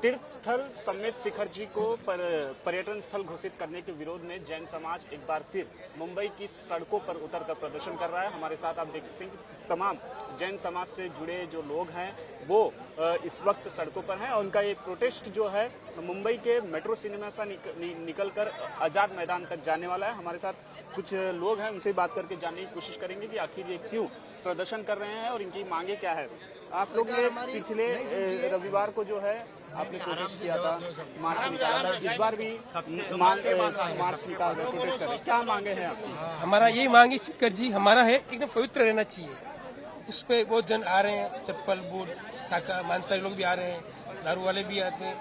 तीर्थ स्थल समेत शिखर जी को पर्यटन स्थल घोषित करने के विरोध में जैन समाज एक बार फिर मुंबई की सड़कों पर उतरकर प्रदर्शन कर रहा है। हमारे साथ आप देख सकते हैं कि तमाम जैन समाज से जुड़े जो लोग हैं वो इस वक्त सड़कों पर हैं और उनका ये प्रोटेस्ट जो है मुंबई के मेट्रो सिनेमा से निकलकर आजाद मैदान तक जाने वाला है। हमारे साथ कुछ लोग हैं, उनसे बात करके जानने की कोशिश करेंगे कि आखिर ये क्यों प्रदर्शन कर रहे हैं और इनकी मांगे क्या है। आप लोग ने पिछले रविवार को जो है आपने प्रोटेस्ट किया था, मार्च निकाला था, इस बार भी मार्च निकाल कर प्रोटेस्ट कर रहे हैं, क्या मांगे हैं आपकी? हमारा यही मांग शिखर जी हमारा है, एकदम पवित्र रहना चाहिए। उस पे बहुत जन आ रहे हैं, चप्पल बूट शाका मांसाहारी लोग भी आ रहे हैं, दारू वाले भी आते हैं।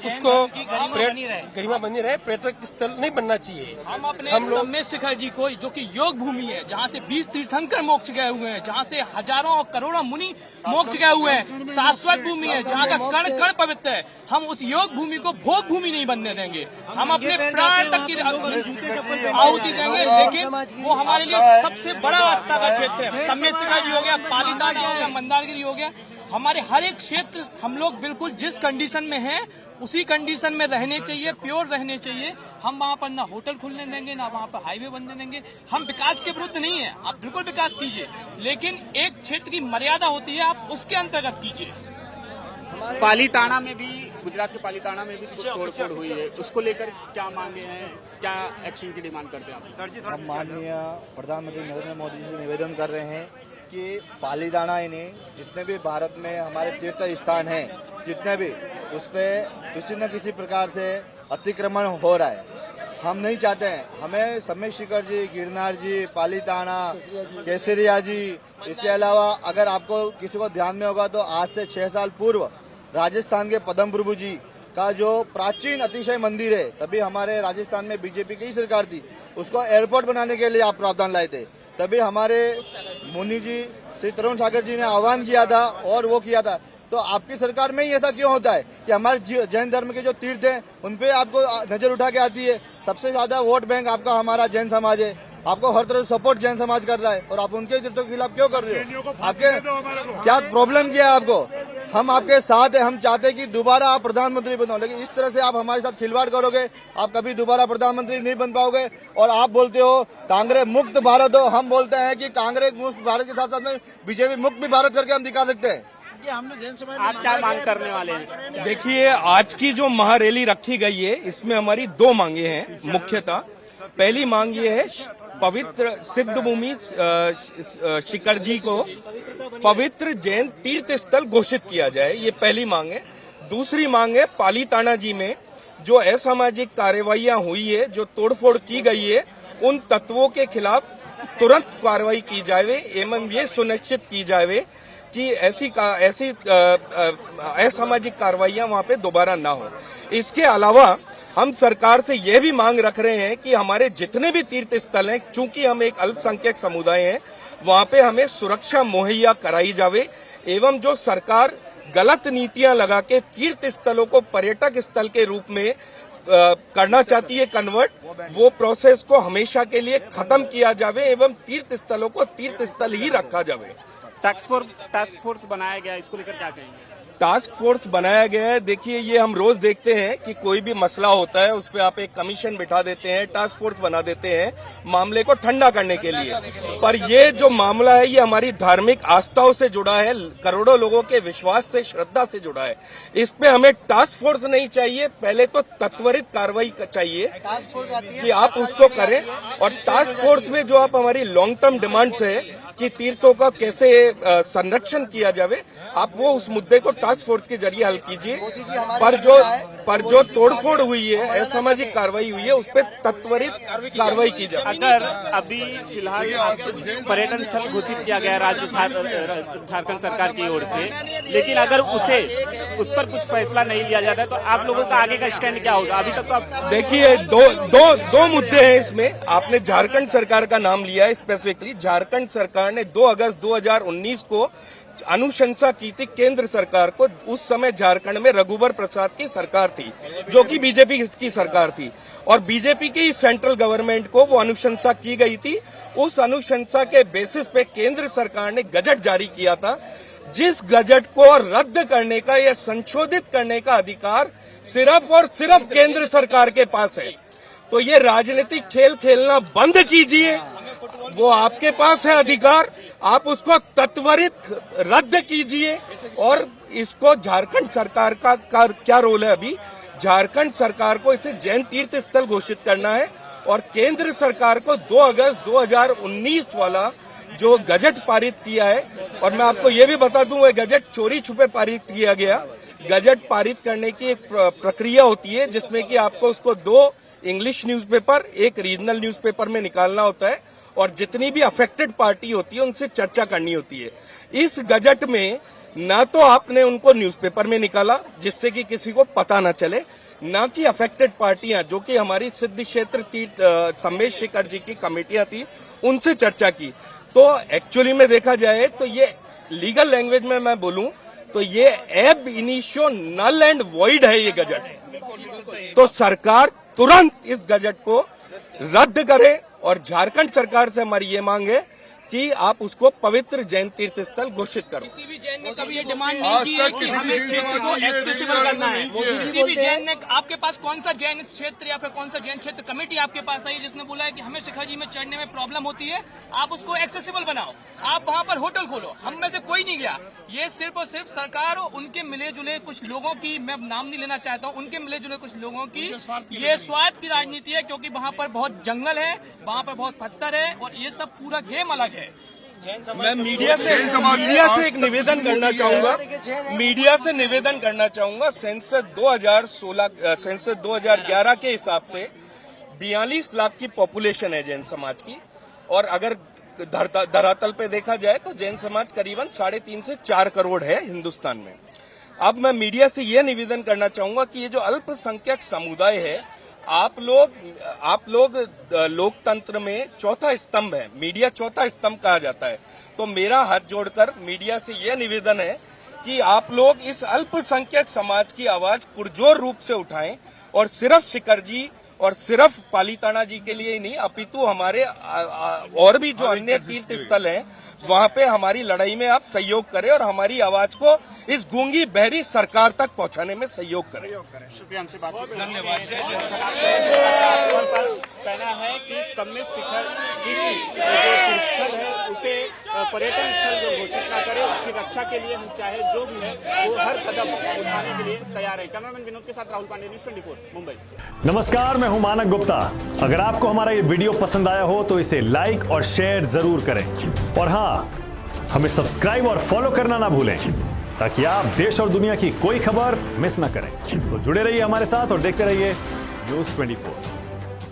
उसको गरिमा बनी रहे, पर्यटक स्थल नहीं बनना चाहिए। हम लोग सम्मेद शिखर जी को, जो कि योग भूमि है, जहाँ से 20 तीर्थंकर मोक्ष गए हुए हैं, जहाँ से हजारों और करोड़ों मुनि मोक्ष गए हुए हैं, शाश्वत भूमि है, जहाँ का कण कण पवित्र है, हम उस योग भूमि को भोग भूमि नहीं बनने देंगे। हम अपने प्राण तक की आहुति देंगे, लेकिन वो हमारे लिए सबसे बड़ा आस्था का क्षेत्र है। सम्मेद शिखर जी हो गया, पालीताना हो गया, मंदारगिरी हो गया, हमारे हर एक क्षेत्र हम लोग बिल्कुल जिस कंडीशन में हैं उसी कंडीशन में रहने चाहिए, प्योर रहने चाहिए। हम वहाँ पर ना होटल खुलने देंगे, ना वहाँ पर हाईवे बनने देंगे। हम विकास के विरुद्ध नहीं है, आप बिल्कुल विकास कीजिए, लेकिन एक क्षेत्र की मर्यादा होती है, आप उसके अंतर्गत कीजिए। पालीताना में भी, गुजरात के पालीताना में भी तोड़फोड़ हुई है, उसको लेकर क्या मांगे हैं, क्या एक्शन की डिमांड करते हैं आप? सर जी, हम माननीय प्रधानमंत्री नरेंद्र मोदी जी से निवेदन कर रहे हैं कि पालीताना इन्हें जितने भी भारत में हमारे तीर्थ स्थान हैं, जितने भी, उस पर किसी न किसी प्रकार से अतिक्रमण हो रहा है। हम नहीं चाहते हैं। हमें सम्मेद शिखर जी, गिरनार जी, पालीताना, केसरिया जी, इसके अलावा अगर आपको किसी को ध्यान में होगा तो आज से 6 साल पूर्व राजस्थान के पद्म प्रभु जी का जो प्राचीन अतिशय मंदिर है, तभी हमारे राजस्थान में बीजेपी की ही सरकार थी, उसको एयरपोर्ट बनाने के लिए आप प्रावधान लाए थे। तभी हमारे मुनि जी श्री तरुण सागर जी ने आह्वान किया था और वो किया था। तो आपकी सरकार में ही ऐसा क्यों होता है कि हमारे जैन धर्म के जो तीर्थ हैं उन पे आपको नजर उठा के आती है? सबसे ज्यादा वोट बैंक आपका हमारा जैन समाज है, आपको हर तरह सपोर्ट जैन समाज कर रहा है और आप उनके तीर्थों के खिलाफ क्यों कर रहे हो? आपके क्या प्रॉब्लम किया है आपको? हम आपके साथ हैं, हम चाहते हैं कि दोबारा आप प्रधानमंत्री बनो, लेकिन इस तरह से आप हमारे साथ खिलवाड़ करोगे, आप कभी दोबारा प्रधानमंत्री नहीं बन पाओगे। और आप बोलते हो कांग्रेस मुक्त भारत हो, हम बोलते हैं कि कांग्रेस मुक्त भारत के साथ साथ में बीजेपी मुक्त भी भारत करके हम दिखा सकते हैं। आप क्या मांग करने वाले हैं? देखिए, आज की जो महारैली रखी गई है, इसमें हमारी 2 मांगे हैं मुख्यतः। पहली मांग ये है, पवित्र सिद्ध भूमि शिखर जी को पवित्र जैन तीर्थ स्थल घोषित किया जाए, ये पहली मांग है। दूसरी मांग है, पालीताना जी में जो असामाजिक कार्रवाइयां हुई है, जो तोड़फोड़ की गई है, उन तत्वों के खिलाफ तुरंत कार्रवाई की जाए एवं ये सुनिश्चित की जाए कि ऐसी असामाजिक कार्रवाइयां वहां पे दोबारा ना हो। इसके अलावा हम सरकार से यह भी मांग रख रहे हैं कि हमारे जितने भी तीर्थ स्थल हैं, चूंकि हम एक अल्पसंख्यक समुदाय हैं, वहां पे हमें सुरक्षा मुहैया कराई जावे एवं जो सरकार गलत नीतियां लगा के तीर्थ स्थलों को पर्यटक स्थल के रूप में करना चाहती है कन्वर्ट, वो प्रोसेस को हमेशा के लिए खत्म किया जावे एवं तीर्थ स्थलों को तीर्थ स्थल ही रखा जावे। टास्क फोर्स बनाया गया, इसको लेकर क्या कहेंगे? टास्क फोर्स बनाया गया है। देखिए, ये हम रोज देखते हैं कि कोई भी मसला होता है उस पे आप एक कमीशन बिठा देते हैं, टास्क फोर्स बना देते हैं मामले को ठंडा करने के लिए। पर ये जो मामला है, ये हमारी धार्मिक आस्थाओं से जुड़ा है, करोड़ों लोगों के विश्वास से, श्रद्धा से जुड़ा है। इस पे हमें टास्क फोर्स नहीं चाहिए, पहले तो त्वरित कार्रवाई चाहिए कि आप उसको करें। और टास्क फोर्स में जो आप हमारी लॉन्ग टर्म डिमांड्स है कि तीर्थों का कैसे संरक्षण किया जावे, आप वो उस मुद्दे को टास्क फोर्स के जरिए हल कीजिए। पर जो तोड़फोड़ हुई है, असामाजिक कार्रवाई हुई है, उस पर त्वरित कार्रवाई की जाए। अगर अभी फिलहाल पर्यटन स्थल घोषित किया गया राज्य झारखंड सरकार की ओर से, लेकिन अगर उस पर कुछ फैसला नहीं लिया जाता है तो आप लोगों का आगे का स्टैंड क्या होगा? अभी तक तो आप देखिए, दो मुद्दे हैं इसमें। आपने झारखंड सरकार का नाम लिया है स्पेसिफिकली। झारखंड सरकार ने 2 अगस्त 2019 को अनुशंसा की थी केंद्र सरकार को। उस समय झारखंड में रघुवर प्रसाद की सरकार थी, जो कि बीजेपी की सरकार थी, और बीजेपी की सेंट्रल गवर्नमेंट को वो अनुशंसा की गई थी। उस अनुशंसा के बेसिस पे केंद्र सरकार ने गजट जारी किया था जिस गजट को रद्द करने का या संशोधित करने का अधिकार सिर्फ और सिर्फ केंद्र सरकार के पास है। तो ये राजनीतिक खेल खेलना बंद कीजिए, वो आपके पास है अधिकार, आप उसको त्वरित रद्द कीजिए। और इसको झारखंड सरकार का क्या रोल है? अभी झारखंड सरकार को इसे जैन तीर्थ स्थल घोषित करना है और केंद्र सरकार को 2 अगस्त 2019 वाला जो गजट पारित किया है, और मैं आपको ये भी बता दूं, वह गजट चोरी छुपे पारित किया गया। गजट पारित करने की एक प्रक्रिया होती है जिसमें कि आपको उसको 2 इंग्लिश न्यूज़पेपर, 1 रीजनल न्यूज़पेपर में निकालना होता है और जितनी भी अफेक्टेड पार्टी होती है उनसे चर्चा करनी होती है। इस गजट में ना तो आपने उनको न्यूज़पेपर में निकाला जिससे कि किसी को पता न चले, ना कि अफेक्टेड पार्टियां जो कि हमारी सिद्ध क्षेत्र तीर्थ सम्मेश शिखर जी की कमेटियां थी उनसे चर्चा की। तो एक्चुअली में देखा जाए तो ये लीगल लैंग्वेज में मैं बोलूं तो ये एब इनिशियो नल एंड वॉइड है ये गजट। तो सरकार तुरंत इस गजट को रद्द करे और झारखंड सरकार से हमारी ये मांग है कि आप उसको पवित्र जैन तीर्थ स्थल घोषित करो। किसी भी जैन ने कभी ये डिमांड नहीं की है कि हमें क्षेत्र को एक्सेसिबल करना है। किसी भी जैन ने, आपके पास कौन सा जैन क्षेत्र या फिर कौन सा जैन क्षेत्र कमेटी आपके पास आई जिसने बोला है कि हमें शिखर जी में चढ़ने में प्रॉब्लम होती है, आप उसको एक्सेसिबल बनाओ, आप वहाँ पर होटल खोलो? हम में से कोई नहीं गया। ये सिर्फ और सिर्फ सरकार और उनके मिले जुले कुछ लोगों की, मैं नाम नहीं लेना चाहता हूँ, उनके मिले जुले कुछ लोगों की ये स्वार्थ की राजनीति है, क्योंकि वहाँ पर बहुत जंगल है, वहाँ पर बहुत पत्थर है और ये सब पूरा गेम अलग है। मैं मीडिया से एक निवेदन करना चाहूंगा, सेंसस 2011 के हिसाब से 42 लाख की पॉपुलेशन है जैन समाज की, और अगर धरातल पे देखा जाए तो जैन समाज करीबन 3.5 से 4 करोड़ है हिंदुस्तान में। अब मैं मीडिया से यह निवेदन करना चाहूंगा कि ये जो अल्पसंख्यक समुदाय है, आप लोग लोकतंत्र में चौथा स्तंभ है, मीडिया चौथा स्तंभ कहा जाता है। तो मेरा हाथ जोड़कर मीडिया से यह निवेदन है कि आप लोग इस अल्पसंख्यक समाज की आवाज पुरजोर रूप से उठाएं और सिर्फ शिखर जी और सिर्फ पालीताना जी के लिए ही नहीं, अपितु हमारे और भी जो अन्य तीर्थ स्थल हैं वहां पे हमारी लड़ाई में आप सहयोग करें और हमारी आवाज को इस गूंगी बहरी सरकार तक पहुंचाने में सहयोग करें। शुक्रिया, हमसे बातचीत करने के लिए। कहना है कि सम्मेश शिखर जी की जो तीर्थस्थल है उसे पर्यटन स्थल जो घोषित न करे, उसकी रक्षा के लिए हम चाहे जो भी है वो हर कदम उठाने के लिए तैयार है। कैमरामैन विनोद के साथ राहुल पांडे, न्यूज़ 24 मुंबई। नमस्कार, मैं हूं मानक गुप्ता। अगर आपको हमारा ये वीडियो पसंद आया हो तो इसे लाइक और शेयर जरूर करें, और हाँ, हमें सब्सक्राइब और फॉलो करना ना भूलें ताकि आप देश और दुनिया की कोई खबर मिस ना करें। तो जुड़े रहिए हमारे साथ और देखते रहिए न्यूज़ 24।